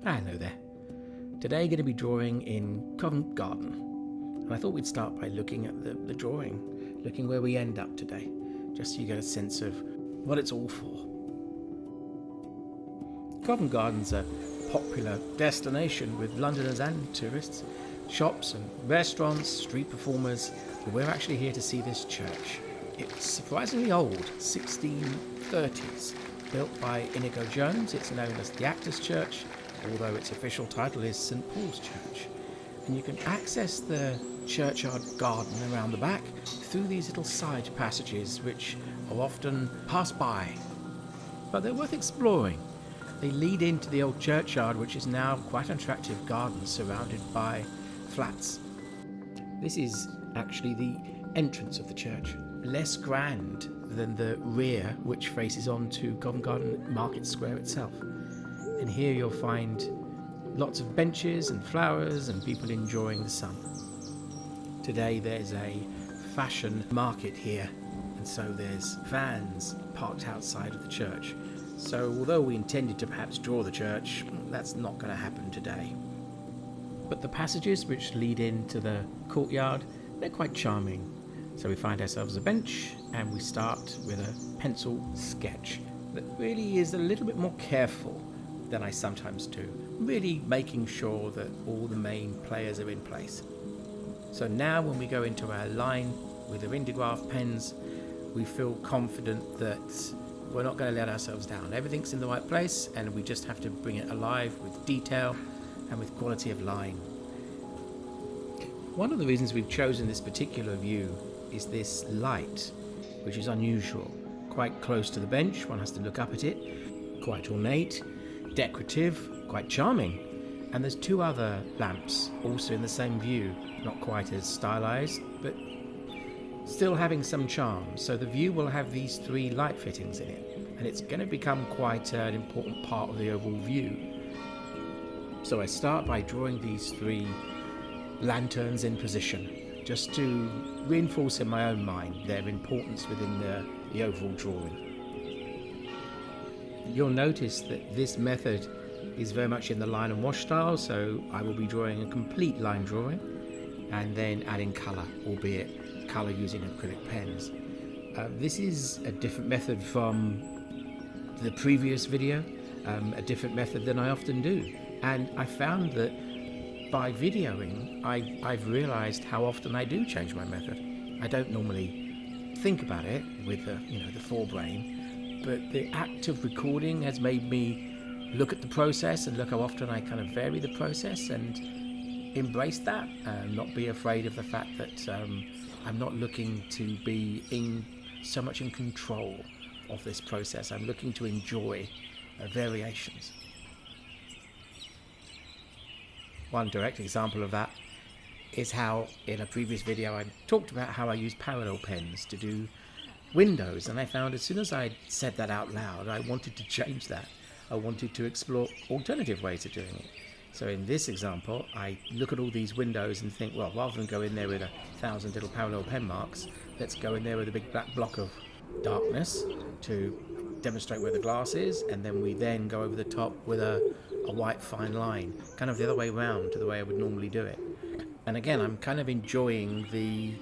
Hello there. Today going to be drawing in Covent Garden, and I thought we'd start by looking at the drawing, looking where we end up today, just so you get a sense of what it's all for. Covent Garden's a popular destination with Londoners and tourists, shops and restaurants, street performers, but we're actually here to see this church. It's surprisingly old, 1630s, built by Inigo Jones. It's known as the Actors' Church, although its official title is St Paul's Church. And you can access the churchyard garden around the back through these little side passages which are often passed by. But they're worth exploring. They lead into the old churchyard, which is now quite an attractive garden surrounded by flats. This is actually the entrance of the church, less grand than the rear, which faces onto Covent Garden Market Square itself. And here you'll find lots of benches and flowers and people enjoying the sun. Today there's a fashion market here, and so there's vans parked outside of the church. So although we intended to perhaps draw the church, that's not going to happen today. But the passages which lead into the courtyard, they're quite charming. So we find ourselves a bench and we start with a pencil sketch that really is a little bit more careful than I sometimes do, really making sure that all the main players are in place. So now when we go into our line with our Indigraph pens, we feel confident that we're not going to let ourselves down. Everything's in the right place and we just have to bring it alive with detail and with quality of line. One of the reasons we've chosen this particular view is this light, which is unusual. Quite close to the bench, one has to look up at it, quite ornate, decorative, quite charming. And there's two other lamps also in the same view, not quite as stylized, but still having some charm. So the view will have these three light fittings in it, and it's going to become quite an important part of the overall view. So I start by drawing these three lanterns in position, just to reinforce in my own mind their importance within the overall drawing. You'll notice that this method is very much in the line and wash style, so I will be drawing a complete line drawing and then adding colour, albeit colour using acrylic pens. This is a different method from the previous video, a different method than I often do. And I found that by videoing, I've realised how often I do change my method. I don't normally think about it with the forebrain, but the act of recording has made me look at the process and look how often I kind of vary the process and embrace that and not be afraid of the fact that I'm not looking to be so much in control of this process. I'm looking to enjoy variations. One direct example of that is how in a previous video I talked about how I use parallel pens to do windows, and I found as soon as I said that out loud, I wanted to change that. I wanted to explore alternative ways of doing it. So in this example, I look at all these windows and think, well, rather than go in there with 1,000 little parallel pen marks, let's go in there with a big black block of darkness to demonstrate where the glass is, and then we then go over the top with a white fine line, kind of the other way around to the way I would normally do it. And again, I'm kind of enjoying the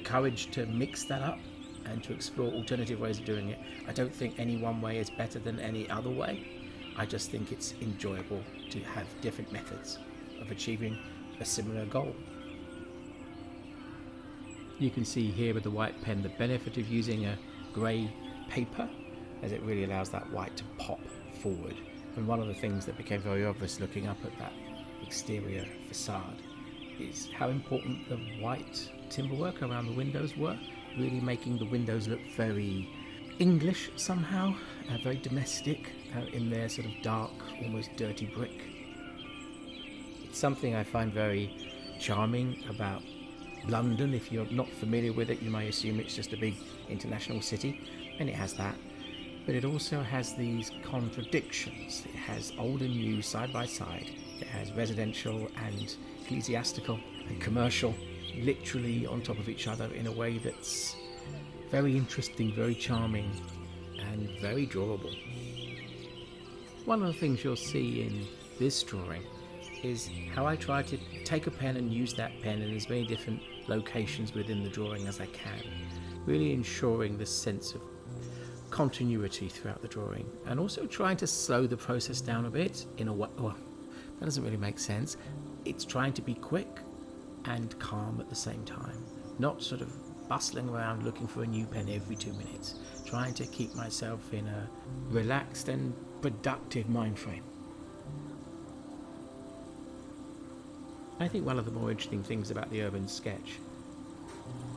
courage to mix that up and to explore alternative ways of doing it. I don't think any one way is better than any other way. I just think it's enjoyable to have different methods of achieving a similar goal. You can see here with the white pen the benefit of using a grey paper, as it really allows that white to pop forward. And one of the things that became very obvious looking up at that exterior facade is how important the white timberwork around the windows were, really making the windows look very English somehow, very domestic in their sort of dark, almost dirty brick. It's something I find very charming about London. If you're not familiar with it, you may assume it's just a big international city, and it has that. But it also has these contradictions. It has old and new side by side. It has residential and ecclesiastical and commercial literally on top of each other in a way that's very interesting, very charming, and very drawable. One of the things you'll see in this drawing is how I try to take a pen and use that pen in as many different locations within the drawing as I can, really ensuring this sense of continuity throughout the drawing, and also trying to slow the process down a bit in a way. Well, that doesn't really make sense. It's trying to be quick and calm at the same time, not sort of bustling around looking for a new pen every 2 minutes, trying to keep myself in a relaxed and productive mind frame. I think one of the more interesting things about the urban sketch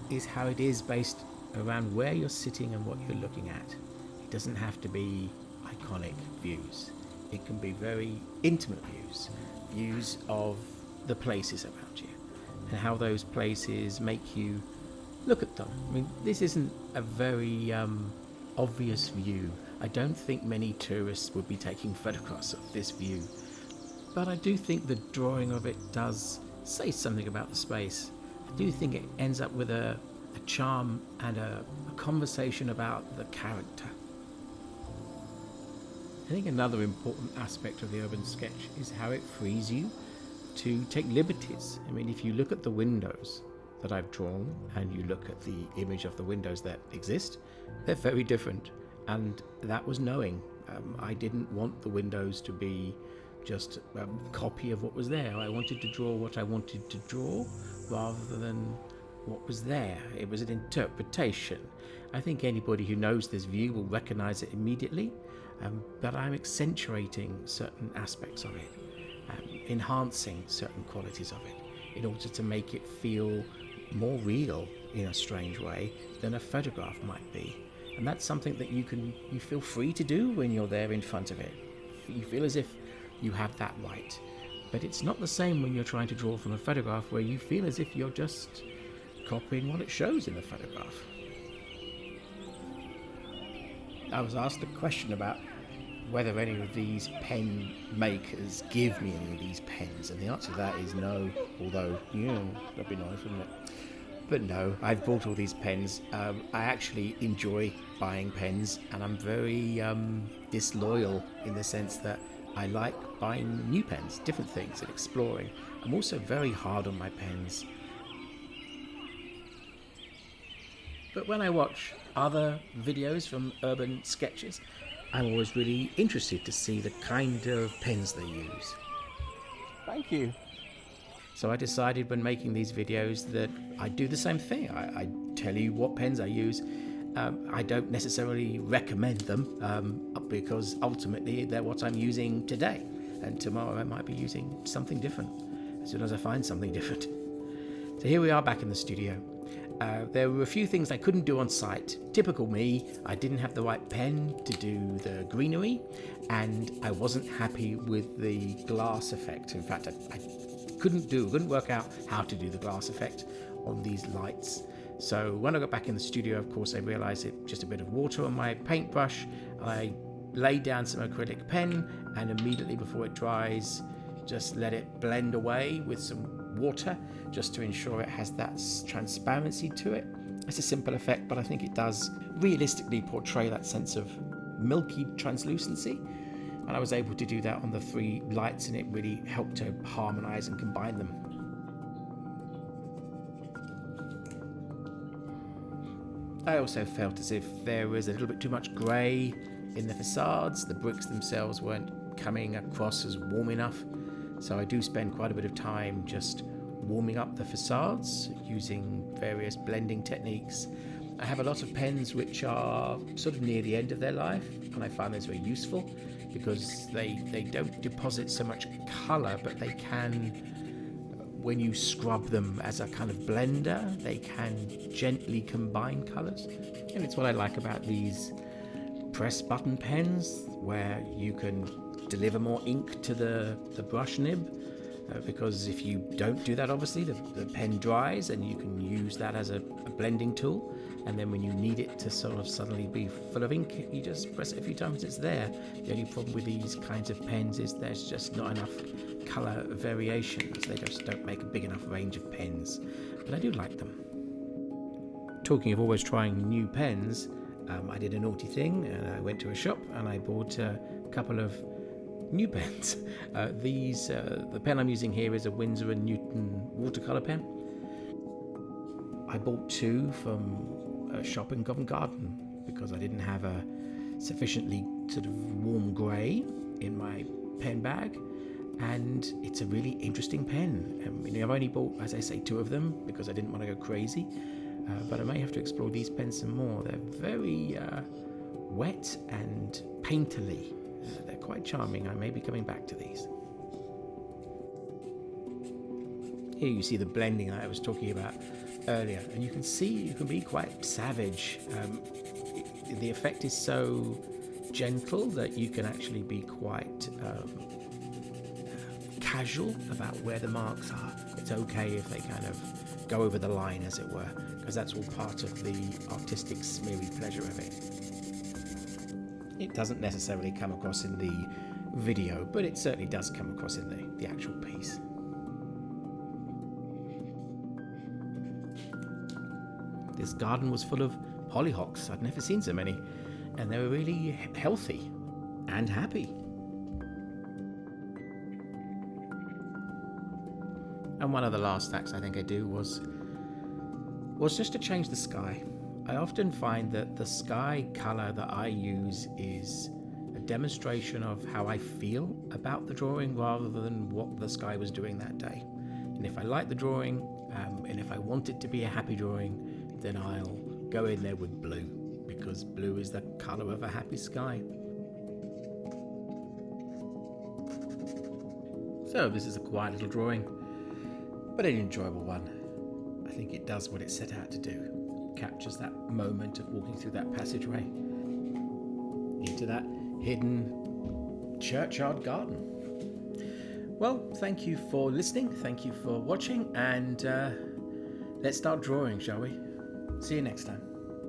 is how it is based around where you're sitting and what you're looking at. It doesn't have to be iconic views. It can be very intimate views of the places around you and how those places make you look at them. I mean, this isn't a very obvious view. I don't think many tourists would be taking photographs of this view, but I do think the drawing of it does say something about the space. I do think it ends up with a charm and a conversation about the character. I think another important aspect of the urban sketch is how it frees you to take liberties. I mean, if you look at the windows that I've drawn and you look at the image of the windows that exist, they're very different, and that was knowing. I didn't want the windows to be just a copy of what was there. I wanted to draw what I wanted to draw rather than what was there. It was an interpretation. I think anybody who knows this view will recognize it immediately, but I'm accentuating certain aspects of it, enhancing certain qualities of it in order to make it feel more real in a strange way than a photograph might be. And that's something that you feel free to do when you're there in front of it. You feel as if you have that right. But it's not the same when you're trying to draw from a photograph, where you feel as if you're just copying what it shows in the photograph. I was asked a question about whether any of these pen makers give me any of these pens, and the answer to that is no, although, that'd be nice, wouldn't it? But no, I've bought all these pens. I actually enjoy buying pens, and I'm very disloyal in the sense that I like buying new pens, different things, and exploring. I'm also very hard on my pens. But when I watch other videos from urban sketches, I'm always really interested to see the kind of pens they use. Thank you. So I decided when making these videos that I'd do the same thing. I tell you what pens I use. I don't necessarily recommend them because ultimately they're what I'm using today, and tomorrow I might be using something different as soon as I find something different. So here we are back in the studio. There were a few things I couldn't do on site. Typical me, I didn't have the right pen to do the greenery, and I wasn't happy with the glass effect. In fact, I couldn't work out how to do the glass effect on these lights. So when I got back in the studio, of course, I realized it just a bit of water on my paintbrush. I laid down some acrylic pen, and immediately before it dries, just let it blend away with some water, just to ensure it has that transparency to it. It's a simple effect, but I think it does realistically portray that sense of milky translucency. And I was able to do that on the three lights, and it really helped to harmonize and combine them. I also felt as if there was a little bit too much grey in the facades. The bricks themselves weren't coming across as warm enough. So I do spend quite a bit of time just warming up the facades using various blending techniques. I have a lot of pens which are sort of near the end of their life, and I find those very useful because they don't deposit so much colour, but they can, when you scrub them as a kind of blender, they can gently combine colours. And it's what I like about these press button pens, where you can deliver more ink to the brush nib, because if you don't do that, obviously the pen dries, and you can use that as a blending tool, and then when you need it to sort of suddenly be full of ink, you just press it a few times, it's there. The only problem with these kinds of pens is there's just not enough colour variations. They just don't make a big enough range of pens, but I do like them. Talking of always trying new pens, I did a naughty thing, and I went to a shop and I bought a couple of new pens. The pen I'm using here is a Winsor & Newton watercolour pen. I bought 2 from a shop in Covent Garden because I didn't have a sufficiently sort of warm grey in my pen bag, and it's a really interesting pen. I've only bought, as I say, 2 of them because I didn't want to go crazy, but I may have to explore these pens some more. They're very wet and painterly. They're quite charming. I may be coming back to these. Here you see the blending that I was talking about earlier, and you can see you can be quite savage. The effect is so gentle that you can actually be quite casual about where the marks are. It's okay if they kind of go over the line, as it were, because that's all part of the artistic smeary pleasure of it. It doesn't necessarily come across in the video, but it certainly does come across in the actual piece. This garden was full of hollyhocks. I'd never seen so many, and they were really healthy and happy. And one of the last acts I think I do was just to change the sky. I often find that the sky colour that I use is a demonstration of how I feel about the drawing rather than what the sky was doing that day. And if I like the drawing, and if I want it to be a happy drawing, then I'll go in there with blue, because blue is the colour of a happy sky. So this is a quiet little drawing, but an enjoyable one. I think it does what it set out to do. Captures that moment of walking through that passageway into that hidden churchyard garden. Well, thank you for listening, thank you for watching, and let's start drawing, shall we? See you next time.